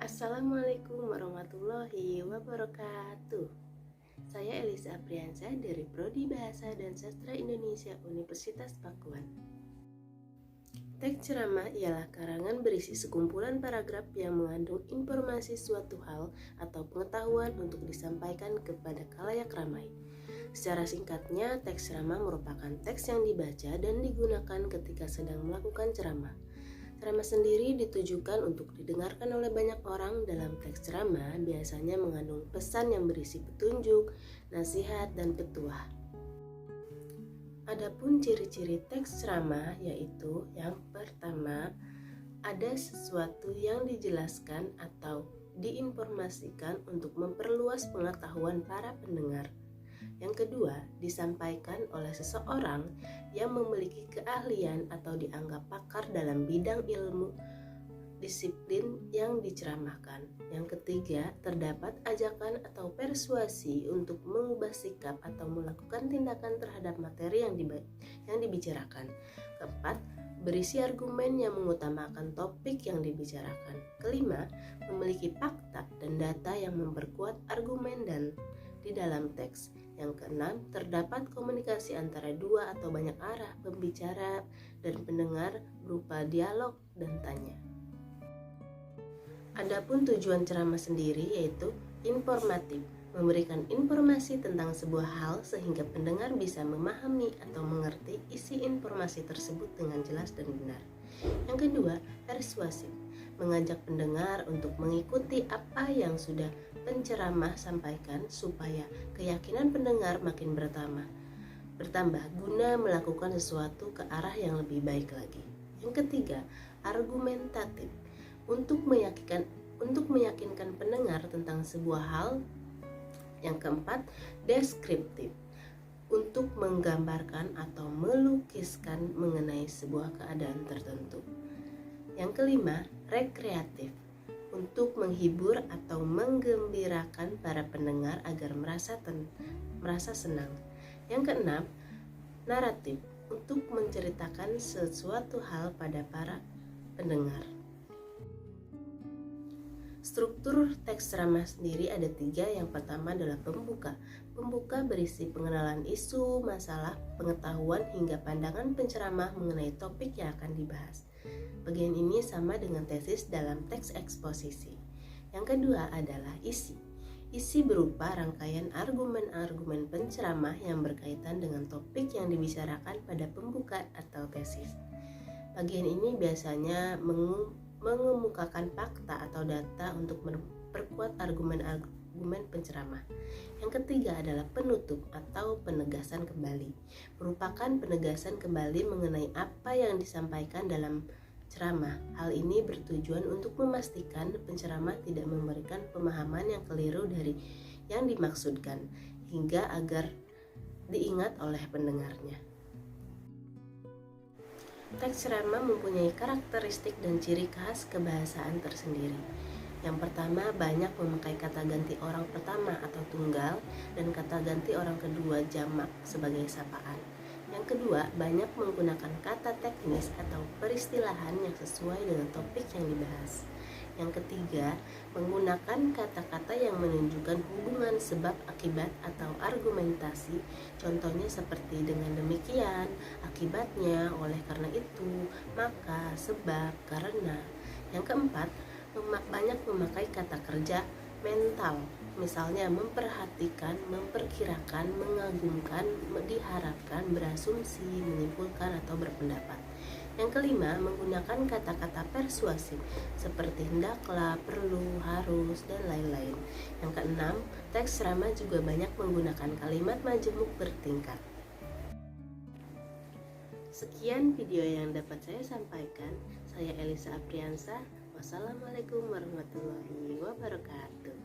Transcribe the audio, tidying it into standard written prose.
Assalamualaikum warahmatullahi wabarakatuh. Saya Elisa Apriansyah dari Prodi Bahasa dan Sastra Indonesia Universitas Pakuan. Teks ceramah ialah karangan berisi sekumpulan paragraf yang mengandung informasi suatu hal atau pengetahuan untuk disampaikan kepada khalayak ramai. Secara singkatnya, teks ceramah merupakan teks yang dibaca dan digunakan ketika sedang melakukan ceramah. Ceramah sendiri ditujukan untuk didengarkan oleh banyak orang. Dalam teks ceramah biasanya mengandung pesan yang berisi petunjuk, nasihat, dan petuah. Adapun ciri-ciri teks ceramah yaitu yang pertama, ada sesuatu yang dijelaskan atau diinformasikan untuk memperluas pengetahuan para pendengar. Yang kedua, disampaikan oleh seseorang yang memiliki keahlian atau dianggap pakar dalam bidang ilmu disiplin yang diceramahkan. Yang ketiga, terdapat ajakan atau persuasi untuk mengubah sikap atau melakukan tindakan terhadap materi yang dibicarakan. Keempat, berisi argumen yang mengutamakan topik yang dibicarakan. Kelima, memiliki fakta dan data yang memperkuat argumen dan di dalam teks. Yang keenam, terdapat komunikasi antara dua atau banyak arah pembicara dan pendengar berupa dialog dan tanya. Adapun tujuan ceramah sendiri yaitu informatif, memberikan informasi tentang sebuah hal sehingga pendengar bisa memahami atau mengerti isi informasi tersebut dengan jelas dan benar. Yang kedua, persuasif, mengajak pendengar untuk mengikuti apa yang sudah penceramah sampaikan supaya keyakinan pendengar makin bertambah guna melakukan sesuatu ke arah yang lebih baik lagi. Yang ketiga, argumentatif, untuk meyakinkan pendengar tentang sebuah hal. Yang keempat, deskriptif, untuk menggambarkan atau melukiskan mengenai sebuah keadaan tertentu. Yang kelima, rekreatif, untuk menghibur atau menggembirakan para pendengar agar merasa senang. Yang keenam, naratif, untuk menceritakan sesuatu hal pada para pendengar. Struktur teks ceramah sendiri ada 3. Yang pertama adalah pembuka. Pembuka berisi pengenalan isu, masalah, pengetahuan, hingga pandangan penceramah mengenai topik yang akan dibahas. Bagian ini sama dengan tesis dalam teks eksposisi. Yang kedua adalah isi. Isi berupa rangkaian argumen-argumen penceramah yang berkaitan dengan topik yang dibicarakan pada pembuka atau tesis. Bagian ini biasanya mengemukakan fakta atau data untuk memperkuat argumen penceramah. Yang ketiga adalah penutup atau penegasan kembali, merupakan penegasan kembali mengenai apa yang disampaikan dalam ceramah. Hal ini bertujuan untuk memastikan penceramah tidak memberikan pemahaman yang keliru dari yang dimaksudkan, hingga agar diingat oleh pendengarnya. Teks ceramah mempunyai karakteristik dan ciri khas kebahasaan tersendiri. Yang pertama, banyak memakai kata ganti orang pertama atau tunggal dan kata ganti orang kedua jamak sebagai sapaan. Yang kedua, banyak menggunakan kata teknis atau peristilahan yang sesuai dengan topik yang dibahas. Yang ketiga, menggunakan kata-kata yang menunjukkan hubungan sebab akibat atau argumentasi. Contohnya seperti dengan demikian, akibatnya, oleh karena itu, maka, sebab, karena. Yang keempat, banyak memakai kata kerja mental, misalnya memperhatikan, memperkirakan, mengagumkan, diharapkan, berasumsi, menyimpulkan, atau berpendapat. Yang kelima, menggunakan kata-kata persuasif seperti hendaklah, perlu, harus, dan lain-lain. Yang keenam, teks ceramah juga banyak menggunakan kalimat majemuk bertingkat. Sekian video yang dapat saya sampaikan. Saya Elisa Apriansyah. Wassalamualaikum warahmatullahi wabarakatuh.